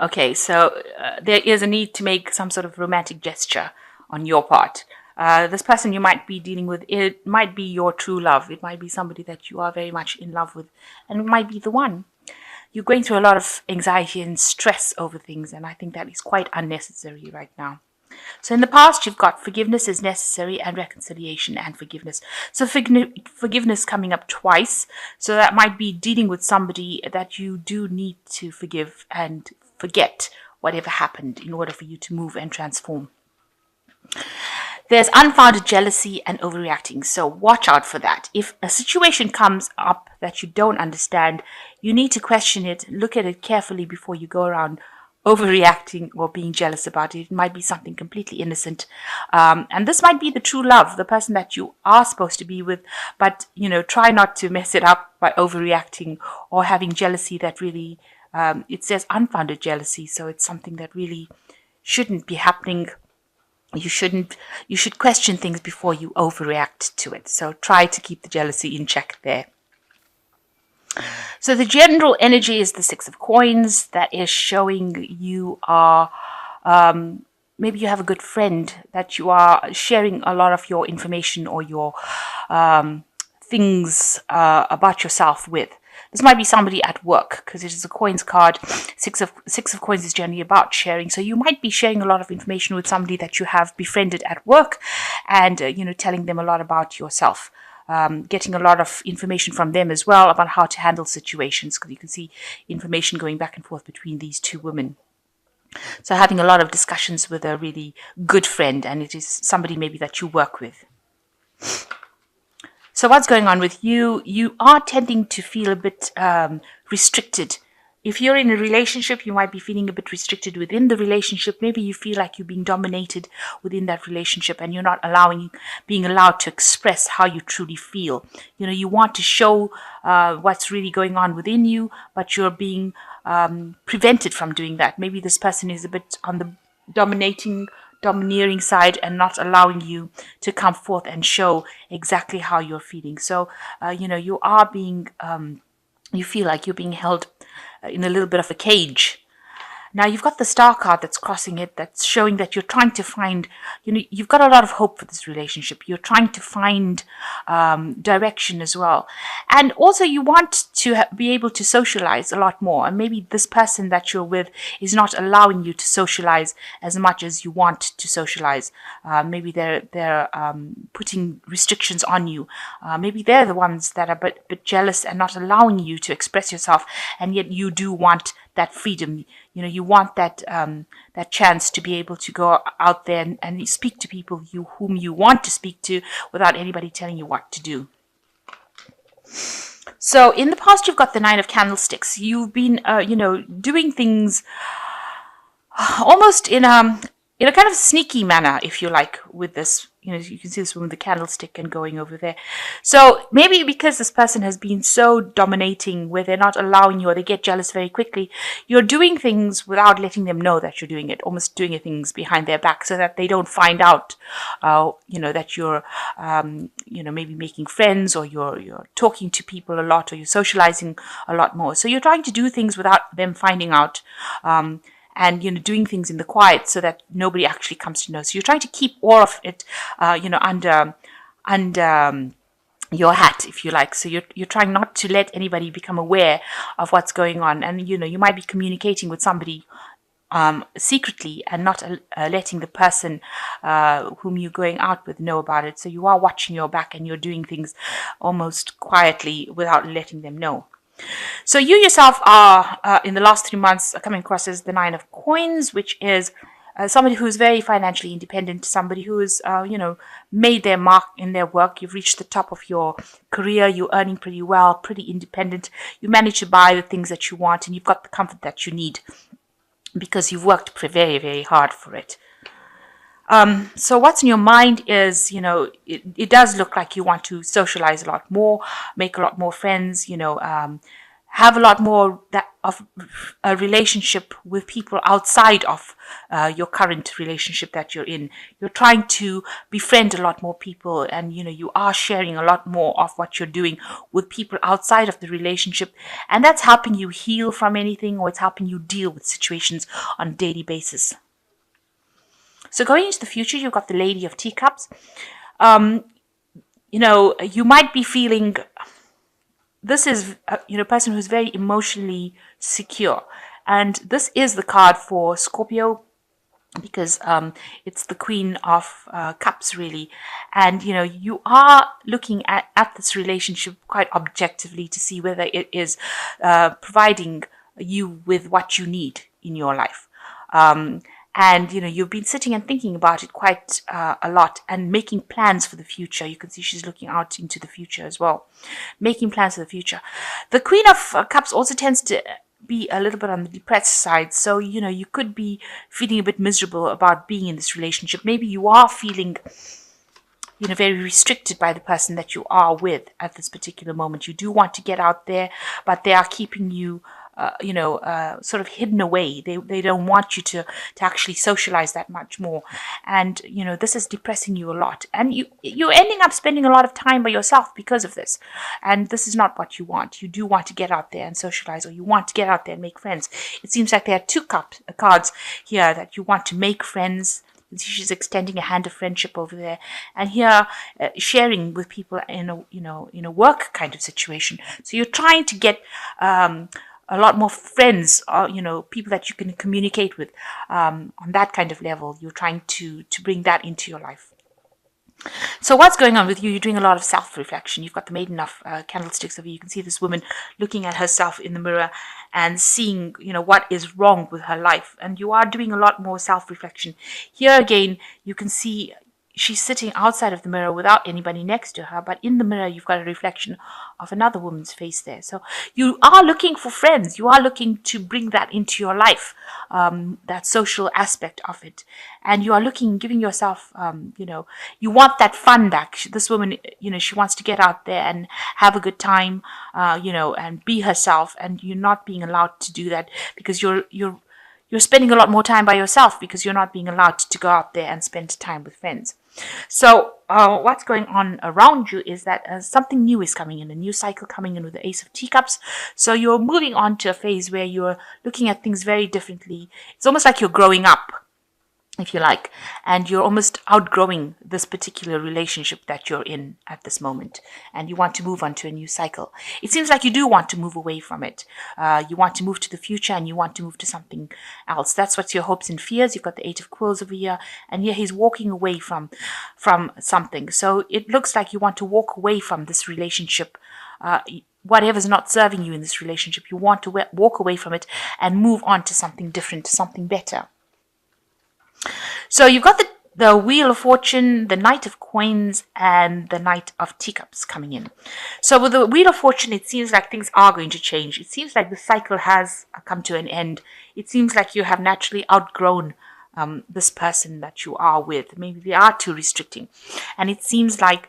Okay, so there is a need to make some sort of romantic gesture on your part. This person you might be dealing with, it might be your true love. It might be somebody that you are very much in love with, and it might be the one. You're going through a lot of anxiety and stress over things, and I think that is quite unnecessary right now. So in the past, you've got forgiveness is necessary and reconciliation and forgiveness. So forgiveness coming up twice. So that might be dealing with somebody that you do need to forgive and forget whatever happened in order for you to move and transform. There's unfounded jealousy and overreacting. So watch out for that. If a situation comes up that you don't understand, you need to question it, look at it carefully before you go around overreacting or being jealous about it. It might be something completely innocent. And this might be the true love, the person that you are supposed to be with, but, try not to mess it up by overreacting or having jealousy that really, it says unfounded jealousy. So it's something that really shouldn't be happening. You should question things before you overreact to it. So try to keep the jealousy in check there. So the general energy is the Six of Coins. That is showing you are, maybe you have a good friend that you are sharing a lot of your information or your things about yourself with. This might be somebody at work because it is a coins card. Six of Coins is generally about sharing. So you might be sharing a lot of information with somebody that you have befriended at work, and telling them a lot about yourself. Getting a lot of information from them as well about how to handle situations, because you can see information going back and forth between these two women. So having a lot of discussions with a really good friend, and it is somebody maybe that you work with. So what's going on with you? You are tending to feel a bit restricted. If you're in a relationship, you might be feeling a bit restricted within the relationship. Maybe you feel like you're being dominated within that relationship and you're not being allowed to express how you truly feel. You want to show what's really going on within you, but you're being prevented from doing that. Maybe this person is a bit on the domineering side and not allowing you to come forth and show exactly how you're feeling. So, you are being, you feel like you're being held in a little bit of a cage. Now you've got the Star card that's crossing it, that's showing that you're trying to find, you've got a lot of hope for this relationship. You're trying to find direction as well. And also you want to be able to socialize a lot more. And maybe this person that you're with is not allowing you to socialize as much as you want to socialize. Maybe they're putting restrictions on you. Maybe they're the ones that are a bit jealous and not allowing you to express yourself. And yet you do want that freedom. You want that chance to be able to go out there and speak to people whom you want to speak to without anybody telling you what to do. So in the past, you've got the Nine of Candlesticks. You've been, doing things almost in a kind of sneaky manner, if you like, with this. You can see this one with the candlestick and going over there. So maybe because this person has been so dominating where they're not allowing you or they get jealous very quickly, you're doing things without letting them know that you're doing it, almost doing things behind their back so that they don't find out, that you're, maybe making friends or you're talking to people a lot or you're socializing a lot more. So you're trying to do things without them finding out. And doing things in the quiet so that nobody actually comes to know. So you're trying to keep all of it, under your hat, if you like. So you're trying not to let anybody become aware of what's going on. And you might be communicating with somebody secretly and not letting the person whom you're going out with know about it. So you are watching your back and you're doing things almost quietly without letting them know. So you yourself are, in the last 3 months, coming across as the Nine of Coins, which is somebody who is very financially independent, somebody who is, made their mark in their work. You've reached the top of your career. You're earning pretty well, pretty independent. You manage to buy the things that you want, and you've got the comfort that you need because you've worked very, very hard for it. So what's in your mind is, it does look like you want to socialize a lot more, make a lot more friends, have a lot more that of a relationship with people outside of your current relationship that you're in. You're trying to befriend a lot more people, and you are sharing a lot more of what you're doing with people outside of the relationship, and that's helping you heal from anything, or it's helping you deal with situations on a daily basis. So going into the future, you've got the Lady of Teacups. You might be feeling, this is a person who's very emotionally secure, and this is the card for Scorpio, because it's the Queen of Cups, really. And you are looking at this relationship quite objectively to see whether it is providing you with what you need in your life. And you've been sitting and thinking about it quite a lot, and making plans for the future. You can see she's looking out into the future as well, making plans for the future. The Queen of Cups also tends to be a little bit on the depressed side, so you could be feeling a bit miserable about being in this relationship. Maybe you are feeling very restricted by the person that you are with at this particular moment. You do want to get out there, but they are keeping you sort of hidden away. They don't want you to actually socialize that much more. And, this is depressing you a lot. And you're ending up spending a lot of time by yourself because of this. And this is not what you want. You do want to get out there and socialize, or you want to get out there and make friends. It seems like there are two cards here that you want to make friends. She's extending a hand of friendship over there, and here sharing with people in a work kind of situation. So you're trying to get a lot more friends, or people that you can communicate with on that kind of level. You're trying to bring that into your life. So what's going on with you? You're doing a lot of self-reflection. You've got the Maiden of Candlesticks over. You can see this woman looking at herself in the mirror and seeing, what is wrong with her life. And you are doing a lot more self-reflection. Here again, you can see she's sitting outside of the mirror without anybody next to her, but in the mirror you've got a reflection of another woman's face there. So you are looking for friends. You are looking to bring that into your life, that social aspect of it. And you are giving yourself, you want that fun back. This woman, she wants to get out there and have a good time, and be herself, and you're not being allowed to do that because you're spending a lot more time by yourself because you're not being allowed to go out there and spend time with friends. So what's going on around you is that something new is coming in, a new cycle coming in with the Ace of Teacups. So you're moving on to a phase where you're looking at things very differently. It's almost like you're growing up, if you like, and you're almost outgrowing this particular relationship that you're in at this moment, and you want to move on to a new cycle. It seems like you do want to move away from it. You want to move to the future, and you want to move to something else. That's what's your hopes and fears. You've got the Eight of Quills over here, and here he's walking away from something. So it looks like you want to walk away from this relationship. Whatever's not serving you in this relationship, you want to walk away from it and move on to something different, to something better. So you've got the Wheel of Fortune, the Knight of Coins, and the Knight of Teacups coming in. So with the Wheel of Fortune, it seems like things are going to change. It seems like the cycle has come to an end. It seems like you have naturally outgrown this person that you are with. Maybe they are too restricting. And it seems like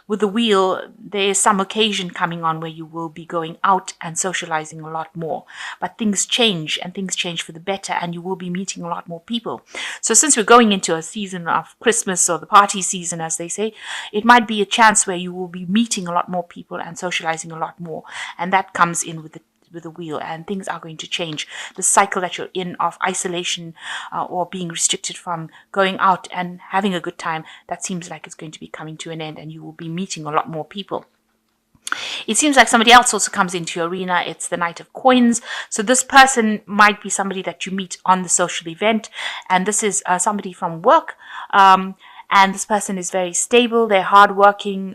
with the wheel, there is some occasion coming on where you will be going out and socializing a lot more. But things change, and things change for the better, and you will be meeting a lot more people. So since we're going into a season of Christmas, or the party season, as they say, it might be a chance where you will be meeting a lot more people and socializing a lot more. And that comes in with the wheel, and things are going to change. The cycle that you're in of isolation or being restricted from going out and having a good time, that seems like it's going to be coming to an end, and you will be meeting a lot more people. It seems like somebody else also comes into your arena. It's the Knight of Coins. So this person might be somebody that you meet on the social event, and this is somebody from work. And this person is very stable. They're hardworking.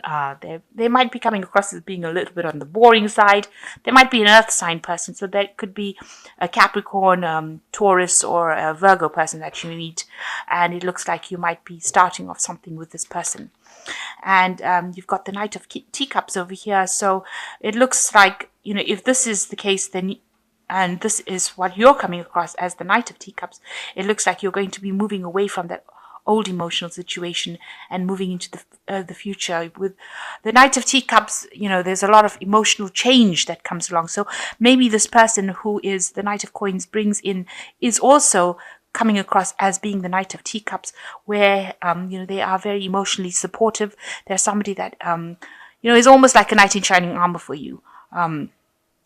They might be coming across as being a little bit on the boring side. They might be an earth sign person. So that could be a Capricorn, Taurus, or a Virgo person that you meet. And it looks like you might be starting off something with this person. And you've got the Knight of Teacups over here. So it looks like, if this is the case, then, and this is what you're coming across as the Knight of Teacups, it looks like you're going to be moving away from that old emotional situation and moving into the future. With the Knight of Teacups, there's a lot of emotional change that comes along. So maybe this person who is the Knight of Coins brings in is also coming across as being the Knight of Teacups, where they are very emotionally supportive. They're somebody that is almost like a knight in shining armor for you.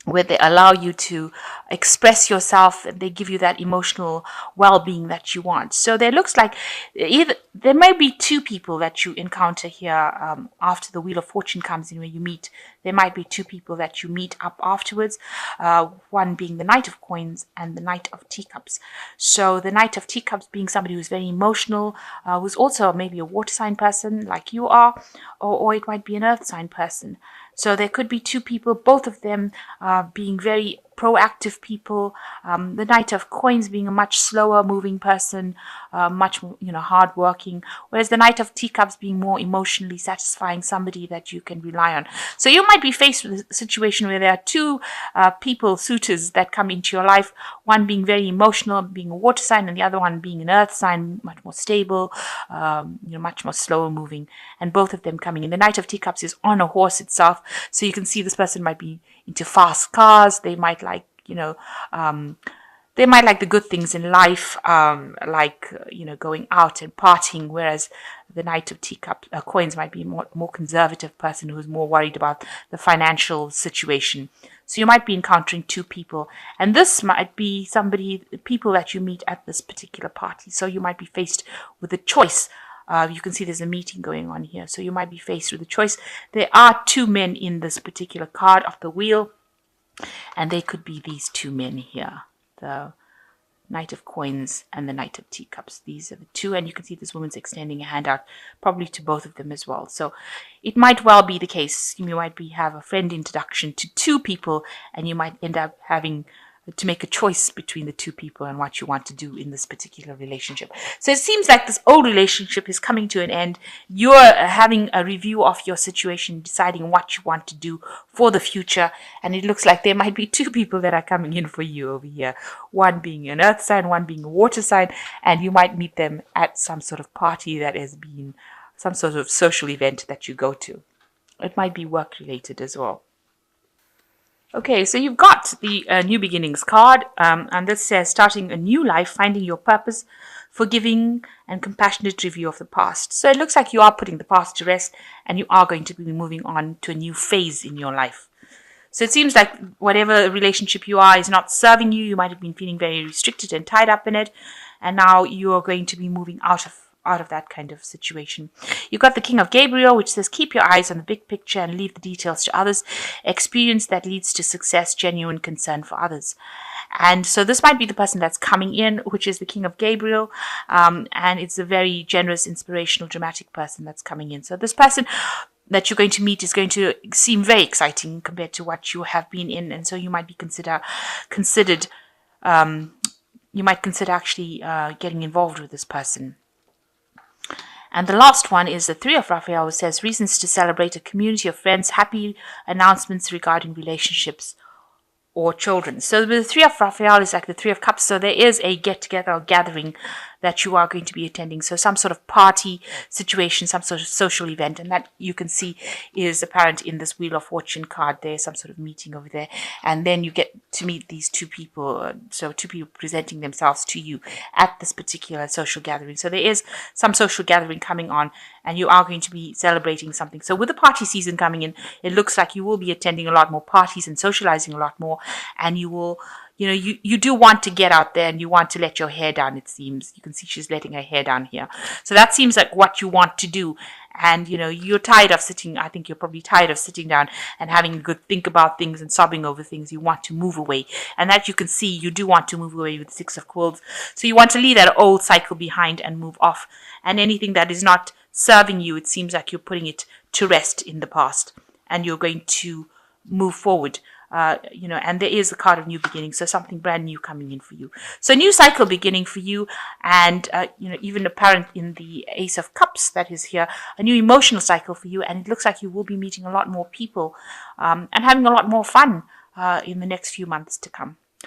Where they allow you to express yourself and they give you that emotional well-being that you want. So there looks like there may be two people that you encounter here after the Wheel of Fortune comes in, where you meet. There might be two people that you meet up afterwards, one being the Knight of Coins and the Knight of Teacups. So the Knight of Teacups being somebody who's very emotional, who's also maybe a water sign person like you are, or it might be an earth sign person. So there could be two people, both of them being very proactive people. The Knight of Coins being a much slower moving person, much hardworking, whereas the Knight of Teacups being more emotionally satisfying, somebody that you can rely on. So you might be faced with a situation where there are two people, suitors that come into your life, one being very emotional, being a water sign, and the other one being an earth sign, much more stable, much more slower moving, and both of them coming in. The Knight of Teacups is on a horse itself, so you can see this person might be into fast cars. They might like, they might like the good things in life, going out and partying, whereas the Knight of Coins might be a more conservative person who's more worried about the financial situation. So you might be encountering two people, and this might be people that you meet at this particular party. So you might be faced with a choice. You can see there's a meeting going on here. So you might be faced with a choice. There are two men in this particular card of the wheel, and they could be these two men here, the Knight of Coins and the Knight of Teacups. These are the two, and you can see this woman's extending a hand out, probably to both of them as well. So it might well be the case. You might have a friend introduction to two people, and you might end up having to make a choice between the two people and what you want to do in this particular relationship. So it seems like this old relationship is coming to an end. You're having a review of your situation, deciding what you want to do for the future. And it looks like there might be two people that are coming in for you over here. One being an earth sign, one being a water sign. And you might meet them at some sort of party that has been some sort of social event that you go to. It might be work related as well. Okay, so you've got the New Beginnings card, and this says starting a new life, finding your purpose, forgiving and compassionate review of the past. So it looks like you are putting the past to rest and you are going to be moving on to a new phase in your life. So it seems like whatever relationship you are is not serving you. You might have been feeling very restricted and tied up in it, and now you are going to be moving out of that kind of situation. You've got the King of Gabriel, which says keep your eyes on the big picture and leave the details to others. Experience that leads to success, genuine concern for others. And so this might be the person that's coming in, which is the King of Gabriel, and it's a very generous, inspirational, dramatic person that's coming in. So this person that you're going to meet is going to seem very exciting compared to what you have been in, and so you might be considered you might consider actually getting involved with this person. And the last one is the Three of Raphael, which says reasons to celebrate a community of friends, happy announcements regarding relationships or children. So the Three of Raphael is like the Three of Cups. So there is a get-together or gathering that you are going to be attending. So some sort of party situation, some sort of social event. And that you can see is apparent in this Wheel of Fortune card. There's some sort of meeting over there. And then you get to meet these two people. So two people presenting themselves to you at this particular social gathering. So there is some social gathering coming on, and you are going to be celebrating something. So with the party season coming in, it looks like you will be attending a lot more parties and socializing a lot more. And you will, you do want to get out there and you want to let your hair down, it seems. You can see she's letting her hair down here. So that seems like what you want to do. And, you're tired of sitting. I think you're probably tired of sitting down and having a good think about things and sobbing over things. You want to move away. And that you can see you do want to move away with the Six of Quills. So you want to leave that old cycle behind and move off. And anything that is not serving you, it seems like you're putting it to rest in the past. And you're going to move forward. And there is a card of new beginning, so something brand new coming in for you. So new cycle beginning for you, and even apparent in the Ace of Cups that is here, a new emotional cycle for you, and it looks like you will be meeting a lot more people and having a lot more fun in the next few months to come.